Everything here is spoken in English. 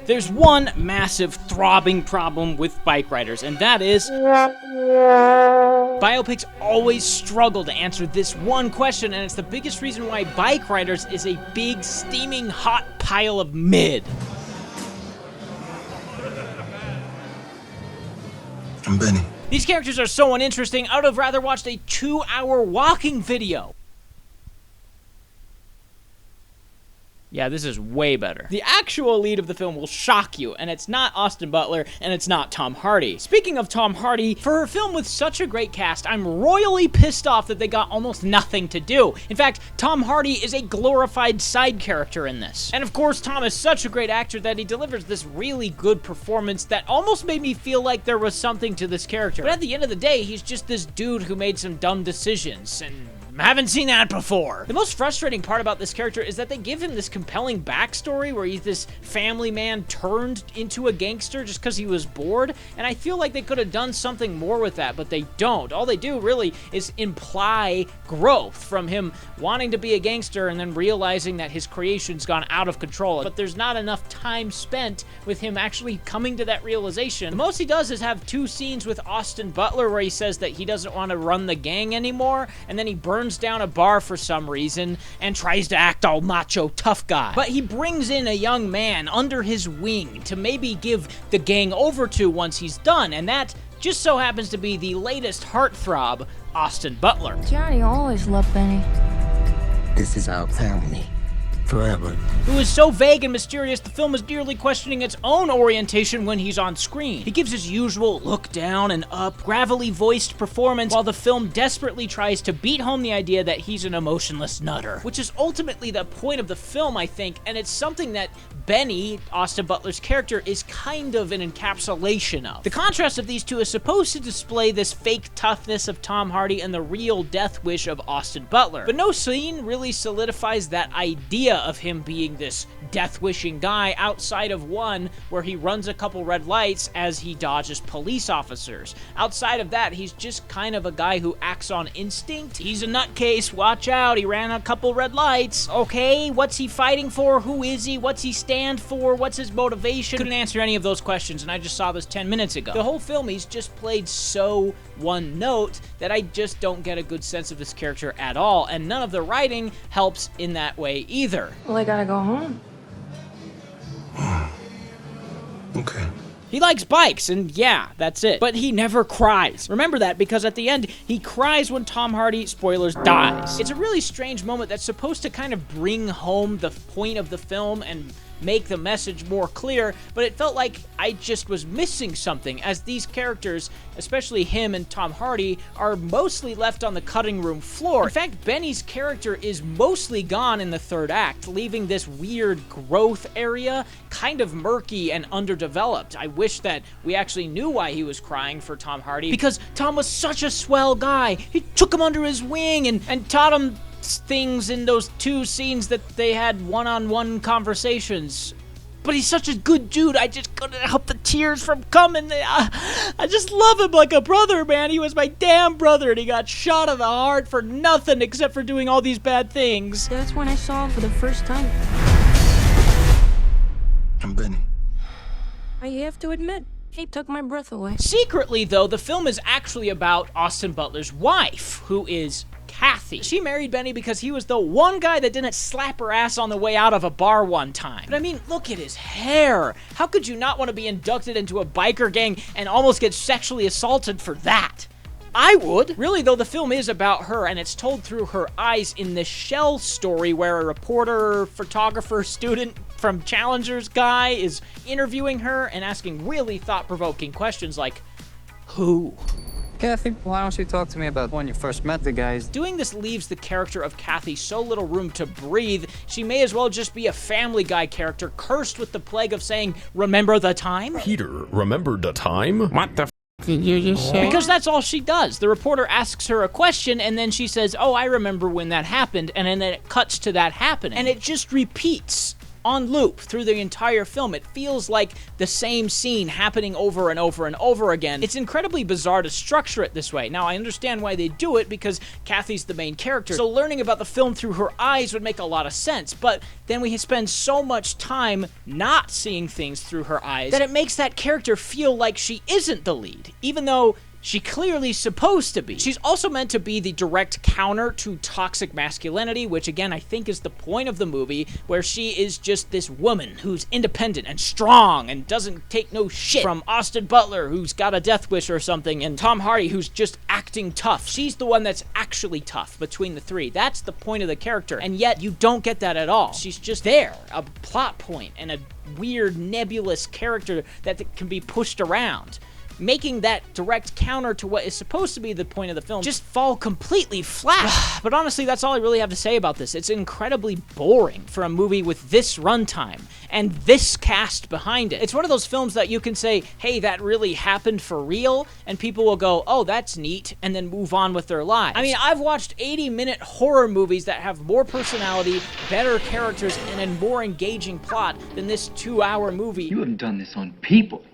There's one massive, throbbing problem with Bikeriders, and that is biopics always struggle to answer this one question, and it's the biggest reason why Bikeriders is a big, steaming, hot pile of mid. I'm Benny. These characters are so uninteresting, I would have rather watched a 2-hour walking video. Yeah, this is way better. The actual lead of the film will shock you, and it's not Austin Butler, and it's not Tom Hardy. Speaking of Tom Hardy, for a film with such a great cast, I'm royally pissed off that they got almost nothing to do. In fact, Tom Hardy is a glorified side character in this. And of course, Tom is such a great actor that he delivers this really good performance that almost made me feel like there was something to this character. But at the end of the day, he's just this dude who made some dumb decisions, and haven't seen that before. The most frustrating part about this character is that they give him this compelling backstory where he's this family man turned into a gangster just because he was bored, and I feel like they could have done something more with that, but they don't. All they do really is imply growth from him wanting to be a gangster and then realizing that his creation's gone out of control, but there's not enough time spent with him actually coming to that realization. The most he does is have 2 scenes with Austin Butler where he says that he doesn't want to run the gang anymore, and then he burns down a bar for some reason and tries to act all macho tough guy. But he brings in a young man under his wing to maybe give the gang over to once he's done, and that just so happens to be the latest heartthrob, Austin Butler. Johnny always loved Benny. This is our family. Forever. Who is so vague and mysterious, the film is nearly questioning its own orientation when he's on screen. He gives his usual look down and up, gravelly voiced performance while the film desperately tries to beat home the idea that he's an emotionless nutter, which is ultimately the point of the film, I think, and it's something that Benny, Austin Butler's character, is kind of an encapsulation of. The contrast of these two is supposed to display this fake toughness of Tom Hardy and the real death wish of Austin Butler, but no scene really solidifies that idea of him being this death-wishing guy outside of one where he runs a couple red lights as he dodges police officers. Outside of that, he's just kind of a guy who acts on instinct. He's a nutcase, watch out, he ran a couple red lights. Okay, what's he fighting for? Who is he? What's he stand for? What's his motivation? Couldn't answer any of those questions, and I just saw this 10 minutes ago. The whole film, he's just played so one note that I just don't get a good sense of this character at all, and none of the writing helps in that way either. Well, I gotta go home. Okay. He likes bikes, and yeah, that's it. But he never cries. Remember that, because at the end, he cries when Tom Hardy, spoilers, dies. It's a really strange moment that's supposed to kind of bring home the point of the film and make the message more clear, but it felt like I just was missing something, as these characters, especially him and Tom Hardy, are mostly left on the cutting room floor. In fact, Benny's character is mostly gone in the 3rd act, leaving this weird growth area kind of murky and underdeveloped. I wish that we actually knew why he was crying for Tom Hardy, because Tom was such a swell guy. He took him under his wing and taught him things in those 2 scenes that they had one-on-one conversations. But he's such a good dude, I just couldn't help the tears from coming. I just love him like a brother, man. He was my damn brother, and he got shot in the heart for nothing except for doing all these bad things. That's when I saw him for the first time. I'm Benny. I have to admit, he took my breath away. Secretly, though, the film is actually about Austin Butler's wife, who is Cathy. She married Benny because he was the one guy that didn't slap her ass on the way out of a bar one time. But I mean, look at his hair. How could you not want to be inducted into a biker gang and almost get sexually assaulted for that? I would. Really, though, the film is about her, and it's told through her eyes in this shell story where a reporter, photographer, student from Challenger's guy is interviewing her and asking really thought-provoking questions like, who? Cathy, why don't you talk to me about when you first met the guys? Doing this leaves the character of Cathy so little room to breathe, she may as well just be a Family Guy character cursed with the plague of saying, remember the time? Peter, remember the time? What the f did you just say? Because that's all she does. The reporter asks her a question, and then she says, oh, I remember when that happened, and then it cuts to that happening. And it just repeats. on loop through the entire film. It feels like the same scene happening over and over and over again. It's incredibly bizarre to structure it this way. Now, I understand why they do it because Cathy's the main character, so learning about the film through her eyes would make a lot of sense, but then we spend so much time not seeing things through her eyes that it makes that character feel like she isn't the lead, even though she clearly supposed to be. She's also meant to be the direct counter to toxic masculinity, which again, I think is the point of the movie, where she is just this woman who's independent and strong and doesn't take no shit from Austin Butler, who's got a death wish or something, and Tom Hardy, who's just acting tough. She's the one that's actually tough between the three. That's the point of the character, and yet you don't get that at all. She's just there, a plot point, and a weird nebulous character that can be pushed around, making that direct counter to what is supposed to be the point of the film just fall completely flat. But honestly, that's all I really have to say about this. It's incredibly boring for a movie with this runtime and this cast behind it. It's one of those films that you can say, hey, that really happened for real, and people will go, oh, that's neat, and then move on with their lives. I mean, I've watched 80-minute horror movies that have more personality, better characters, and a more engaging plot than this 2-hour movie. You haven't done this on people.